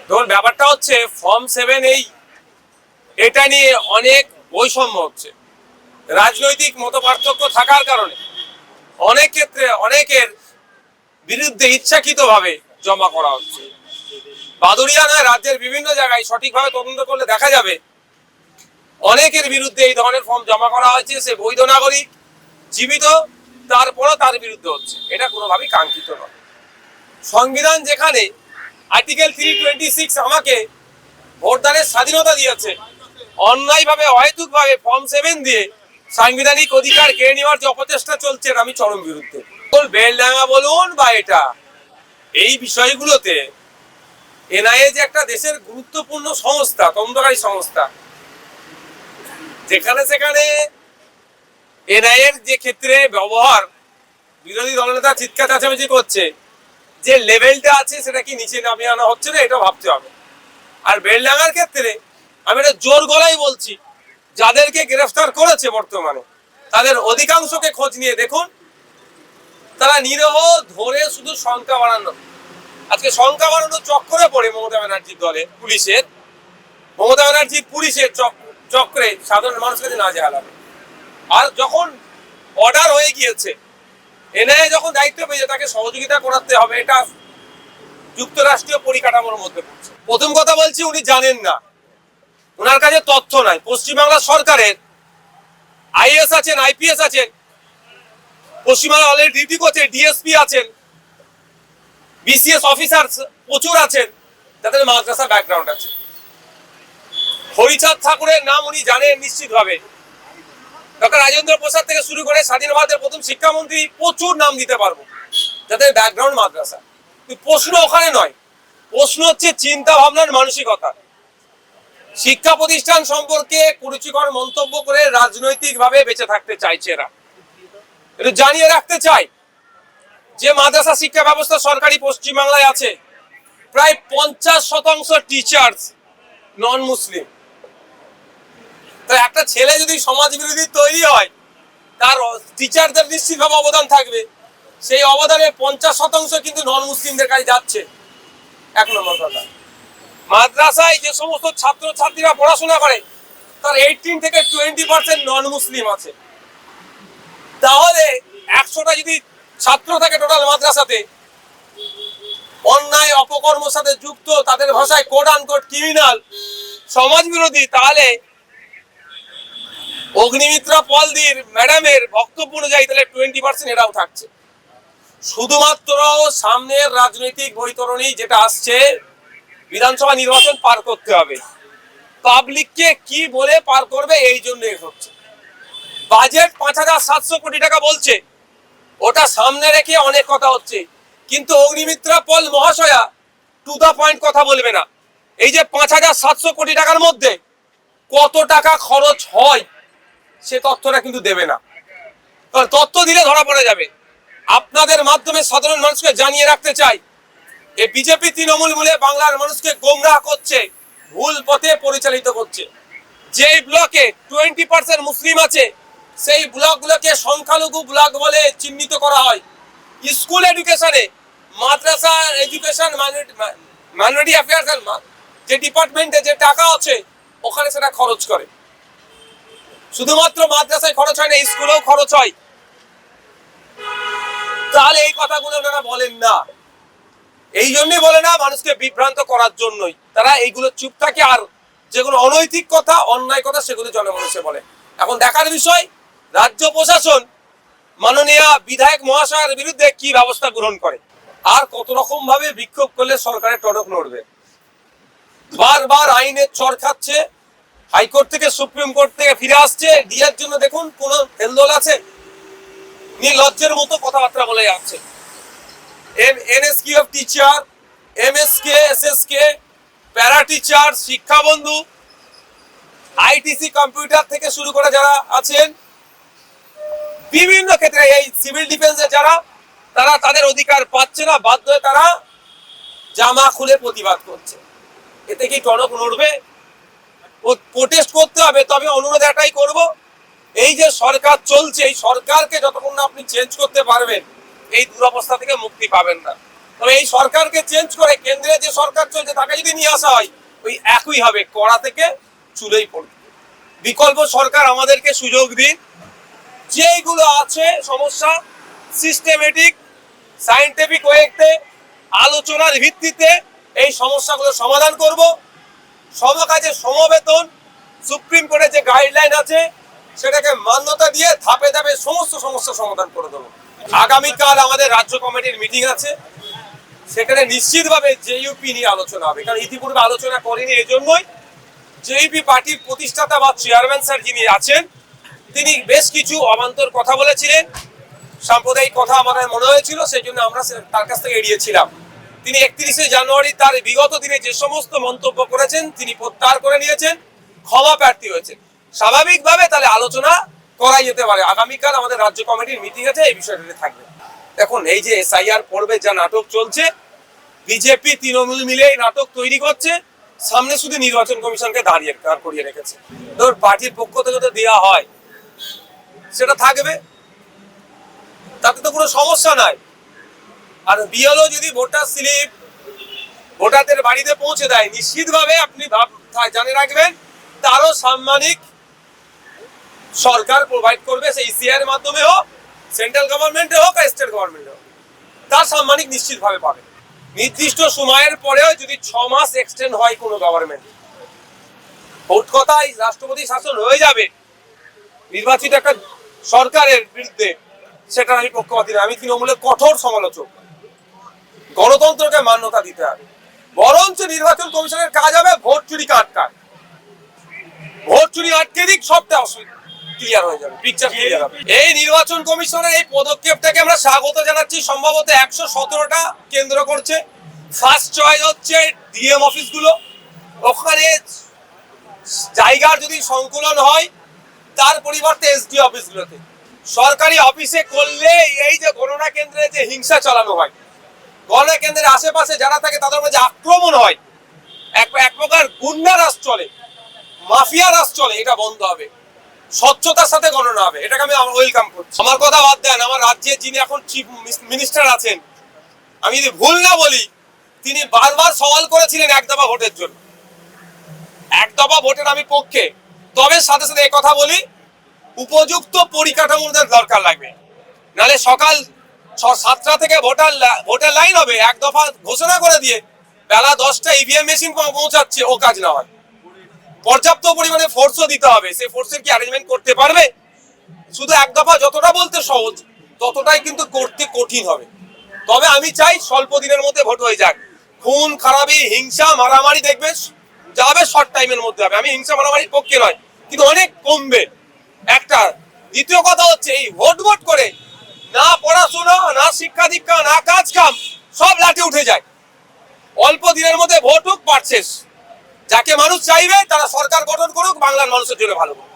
ধরুন ব্যাপারটা হচ্ছে ফর্ম 7 এটা নিয়ে অনেক বৈষম্য হচ্ছে। রাজনৈতিক মতপার্থক্য থাকার কারণে অনেক ক্ষেত্রে অনেকের বিরুদ্ধে ইচ্ছাকৃতভাবে জমা করা হচ্ছে। বাদুড়িয়া নয়, রাজ্যের বিভিন্ন জায়গায় সঠিকভাবে তদন্ত করলে দেখা যাবে অনেকের বিরুদ্ধে এই ধরনের ফর্ম জমা করা হয়েছে। সে বৈধ নাগরিক, জীবিত, তারপরও তার বিরুদ্ধে হচ্ছে। এটা কোনোভাবেই কাঙ্ক্ষিত নয়। সংবিধান যেখানে আর্টিকেল 326 আমাকে ভোটদানের স্বাধীনতা দিয়েছে, অন্যায়ভাবে অহেতুকভাবে ফর্ম 7 দিয়ে সাংবিধানিক অধিকার কেড়ে নেওয়ার যে অপচেষ্টা চলছে, আমি চরম বিরুদ্ধে। বেলডাঙ্গা বলুন বা এটা, এই বিষয়গুলোতে এনআইএ যে একটা দেশের গুরুত্বপূর্ণ সংস্থা, তদন্তকারী সংস্থা, যেখানে সেখানে এনআইএর যে ক্ষেত্রে ব্যবহার বিরোধী দলনেতা চিৎকার চেঁচামেচি করছে, যে লেভেলটা আছে সেটা কি নিচে নামিয়ে আনা হচ্ছে না, এটা ভাবতে হবে। আর বেলডাঙ্গার ক্ষেত্রে আমি এটা জোর গলায় বলছি, যাদেরকে গ্রেফতার করেছে বর্তমানে তাদের অধিকাংশকে খোঁজ নিয়ে দেখুন। তারা নিরহ ধরে শুধু সংখ্যা বাড়ানো, আজকে সংখ্যা বাড়ানোর চক্করে পড়ে মমতা ব্যানার্জির দলে পুলিশের, মমতা ব্যানার্জি পুলিশের চক্রে সাধারণ মানুষকে না জানাবে। আর যখন অর্ডার হয়ে গিয়েছে, এনআইএ যখন দায়িত্ব পেয়েছে, তাকে সহযোগিতা করাতে হবে। এটা যুক্তরাষ্ট্রীয় পরিকাঠামোর মধ্যে পড়ছে। প্রথম কথা বলছি, উনি জানেন না, ওনার কাছে তথ্য নাই। পশ্চিমবাংলা সরকারের আইএস আছেন, আইপিএস আছেন, পশ্চিমবাংলা অলরেডি ডিউটি করছে, ডিএসপি আছেন, বিসিএস অফিসার প্রচুর আছেন, যাদের মাদ্রাসা ব্যাকগ্রাউন্ড আছে। হরিচাঁদ ঠাকুরের নাম উনি জানেন নিশ্চিতভাবে। ডক্টর রাজেন্দ্র প্রসাদ থেকে শুরু করে স্বাধীন ভারতের প্রথম শিক্ষামন্ত্রী, প্রচুর নাম দিতে পারবো যাদের ব্যাকগ্রাউন্ড মাদ্রাসা। প্রশ্ন ওখানে নয়, প্রশ্ন হচ্ছে চিন্তা ভাবনার মানসিকতা। শিক্ষা প্রতিষ্ঠান সম্পর্কে কুরুচিকর মন্তব্য করে রাজনৈতিক ভাবে বেঁচে থাকতে চাইছে এরা। এটা জানিয়ে রাখতে চাই যে মাদ্রাসা শিক্ষা ব্যবস্থা সরকারি পশ্চিমবাংলায় আছে, প্রায় 50% টিচার্স নন মুসলিম। তো একটা ছেলে যদি সমাজ বিরোধী তৈরি হয়, তার টিচারদের নিশ্চিতভাবে অবদান থাকবে। সেই অবদানের 50% কিন্তু নন মুসলিমদের কাছে যাচ্ছে। 1 নম্বর কথা, মাদ্রাসায় যে সমস্ত ছাত্রছাত্রীরা পড়াশোনা করে, তার 18 থেকে 20% নন মুসলিম আছে। তাহলে 100টা যদি ছাত্র থাকে টোটাল মাদ্রাসাতে, অন্যায় অপকর্মের সাথে যুক্ত, তাদের ভাষায় কোড আনকোড ক্রিমিনাল, সমাজ বিরোধী, তাহলে অগ্নিমিত্রা পলদির ম্যাডামের বক্তব্য অনুযায়ী তাহলে 20% এরাও থাকছে। শুধুমাত্র সামনের রাজনৈতিক বৈতরণী যেটা আসছে, বিধানসভা নির্বাচন পার করতে হবে, পাবলিককে কি বলে পার করবে, এই জন্য হচ্ছে। বাজেট 5700 কোটি টাকা বলছে, ওটা সামনে রেখে অনেক কথা হচ্ছে, কিন্তু Agnimitra Paul মহাশয়া to the point কথা বলবে না। এই যে 5700 কোটি টাকার মধ্যে কত টাকা খরচ হয় সে তথ্যটা কিন্তু দেবে না। তথ্য দিলে ধরা পড়ে যাবে। আপনাদের মাধ্যমে সাধারণ মানুষকে জানিয়ে রাখতে চাই, এই বিজেপি তৃণমূল বলে বাংলার মানুষকে গোমরাহ করছে, ভুল পথে পরিচালিত করছে। যেই ব্লকে 20% মুসলিম আছে, সেই ব্লকগুলোকে সংখ্যালঘু ব্লক বলে চিহ্নিত করা হয়। স্কুল এডুকেশনে, মাদ্রাসা এডুকেশন, মাইনরিটি অ্যাফেয়ার্স যে ডিপার্টমেন্টে যে টাকা আছে, ওখানে সেটা খরচ করে। শুধুমাত্র মাদ্রাসায় খরচ হয় না, স্কুলেও খরচ হয়। তাহলে এই কথাগুলো ওনারা বলেন না, এই জন্যই বলে না, মানুষকে বিভ্রান্ত করার জন্যই তারা এইগুলো চুপ থাকে। আর যেগুলো অনৈতিক কথা, অন্যায় কথা, সেগুলো জনমানুষে বলে। এখন দেখার বিষয়, রাজ্য প্রশাসন মাননীয় বিধায়ক মহাশয়ের বিরুদ্ধে কি ব্যবস্থা গ্রহণ করে, আর কত রকম ভাবে বিক্ষোভ করলে সরকারের টনক নড়বে। বারবার আইনের চড় খাচ্ছে, হাইকোর্ট থেকে সুপ্রিম কোর্ট থেকে ফিরে আসছে। ডিএর জন্য দেখুন কোন হেলদোল আছে, নির্লজ্জের মতো কথাবার্তা বলে যাচ্ছে। NSQF teacher, MSK, SSK, para teacher, শিক্ষা বন্ধু, আইটিসি কম্পিউটার থেকে শুরু করে যারা আছেন, বিভিন্ন ক্ষেত্রে এই সিভিল ডিফেন্সে যারা, তারা তাদের অধিকার পাচ্ছে না, বাধ্য হয়ে তারা জামা খুলে প্রতিবাদ করছে। এতে কি টনক নড়বে? প্রোটেস্ট করতে হবে। তবে অনুরোধ এটাই করব, এই যে সরকার চলছে, এই সরকারকে যতক্ষণ না আপনি চেঞ্জ করতে পারবেন, এই দুরবস্থা থেকে মুক্তি পাবেন না। তবে এই সরকারকে চেঞ্জ করে কেন্দ্রে যে সরকার চলছে তাকে যদি নিয়ে আসা হয় ওই একই হবে, কড়া থেকে চুলেই পড়বে। বিকল্প সরকার আমাদেরকে সুযোগ দিন, যেগুলো আছে সমস্যা সিস্টেমেটিক সায়েন্টিফিক ওয়েতে আলোচনার ভিত্তিতে এই সমস্যাগুলো সমাধান করব। সমকাজে সমবেতন সুপ্রিম কোর্টের যে গাইডলাইন আছে সেটাকে মান্যতা দিয়ে ধাপে ধাপে সমস্ত সমস্যা সমাধান করে দেবো। আগামীকাল আমাদের রাজ্য কমিটির মিটিং আছে, সেখানে নিশ্চিতভাবে জেইউপি নিয়ে আলোচনা হবে। কারণ ইতিপূর্বে আলোচনা করেনি এই জন্যই, জেইউপি পার্টির প্রতিষ্ঠাতা বা চেয়ারম্যান স্যার যিনি আছেন তিনি বেশ কিছু অবান্তর কথা বলেছিলেন, সাম্প্রদায়িক কথা আমাদের মনে হয়েছিল, সেই জন্য আমরা তার কাছ থেকে এড়িয়েছিলাম। তিনি 31শে জানুয়ারি তার বিগত দিনে যে সমস্ত মন্তব্য করেছেন তিনি প্রত্যাহার করে নিয়েছেন, ক্ষমা প্রার্থী হয়েছেন। স্বাভাবিকভাবে তাহলে আলোচনা করা যেতে পারে। আগামীকাল আমাদের রাজ্য কমিটির মিটিং আছে, এই বিষয়টা থাকবে। দেখুন এই যে এসআইআর পর্বে যা নাটক চলছে, বিজেপি তৃণমূল মিলে এই নাটক তৈরি করছে, সামনে শুধু নির্বাচন কমিশনকে দাঁড় করিয়ে রেখেছে। তোর পার্টির পক্ষ থেকে তো দেওয়া হয় সেটা থাকবে, তাতে তো কোনো সমস্যা নাই। আর বিএলও যদি ভোটার স্লিপ ভোটারদের বাড়িতে পৌঁছে দেয়, নিশ্চিতভাবে আপনি জানে রাখবেন তারও সাম্মানিক সরকার প্রোভাইড করবে, সেই ইসিআর এর মাধ্যমে হোক, সেন্ট্রাল গভর্নমেন্টে হোক আর স্টেট গভর্নমেন্টে হোক, তার সাম্মানিক নিশ্চিতভাবে পাবে। নির্দিষ্ট সময়ের পরেও যদি 6 মাস এক্সটেন্ড হয় কোনো গভর্নমেন্ট, ভোট কথায় রাষ্ট্রপতি শাসন হয়ে যাবে নির্বাচিত একটা সরকারের বিরুদ্ধে, সেটা আমি পক্ষপাতী না। আমি তৃণমূলের কঠোর সমালোচক। গণতন্ত্রকে মান্যতা দিতে হবে। বরঞ্চ নির্বাচন কমিশনের কাজ হবে ভোট চুরিকে আটকায়, ভোট চুরি আটকে দিক, সবটা ক্লিয়ার হয়ে যাবে, পিকচার ক্লিয়ার হবে। এই নির্বাচন কমিশনের এই পদক্ষেপটাকে আমরা স্বাগত জানাচ্ছি। সম্ভবত 117টা কেন্দ্র করছে। ফার্স্ট চয়েস হচ্ছে ডিএম অফিসগুলো, ওখানে জায়গার যদি সংকুলন হয় তার পরিবর্তে এসডি অফিসগুলোতে। সরকারি অফিসে করলে এই যে গণনা কেন্দ্রে যে হিংসা চালানো হয়, গণনা কেন্দ্রের আশেপাশে যারা থাকে তাদের মধ্যে আক্রমণ হয়, এক প্রকার গুন্ডা রাজ চলে, মাফিয়া রাজ চলে, এটা বন্ধ হবে। স্বচ্ছতার সাথে গণনা হবে, এটাকে আমি ওয়েলকাম করছি। আমার কথা বাদ দেন, আমার রাজ্যের যিনি এখন চিফ মিনিস্টার আছেন, আমি যদি ভুল না বলি, তিনি বারবার সওয়াল করেছিলেন এক দফা ভোটের জন্য। এক দফা ভোটের আমি পক্ষে, তবে সাথে সাথে কথা বলি উপযুক্ত পরিকাঠামোর দরকার লাগবে। নালে সকাল 7টা থেকে ভোটার লাইন হবে, এক দফা ঘোষণা করে দিয়ে বেলা 10টা ইভিএম মেশিন পৌঁছাচ্ছে, ও কাজ না হয়। পর্যাপ্ত পরিমাণে ফোর্সও দিতে হবে, সেই ফোর্সের কি অ্যারেঞ্জমেন্ট করতে পারবে? শুধু এক দফা যতটা বলতে সহজ, ততটাই কিন্তু করতে কঠিন হবে। তবে আমি চাই স্বল্প দিনের মধ্যে ভোট হয়ে যাক। খুন খারাপি হিংসা মারামারি দেখবে যাবে শর্ট টাইমের মধ্যে হবে। আমি হিংসা মারামারির পক্ষে নয়, কিন্তু অনেক কমবে একটা। দ্বিতীয় কথা হচ্ছে এই ভোট করে না পড়াশোনা, না শিক্ষা দীক্ষা, না কাজ কাম, সব লাঠি উঠে যায়। অল্প দিনের মধ্যে ভোট হোক, পারছেস। যাকে মানুষ চাইবে তারা সরকার গঠন করুক, বাংলার মানুষের জন্য ভালো করুক।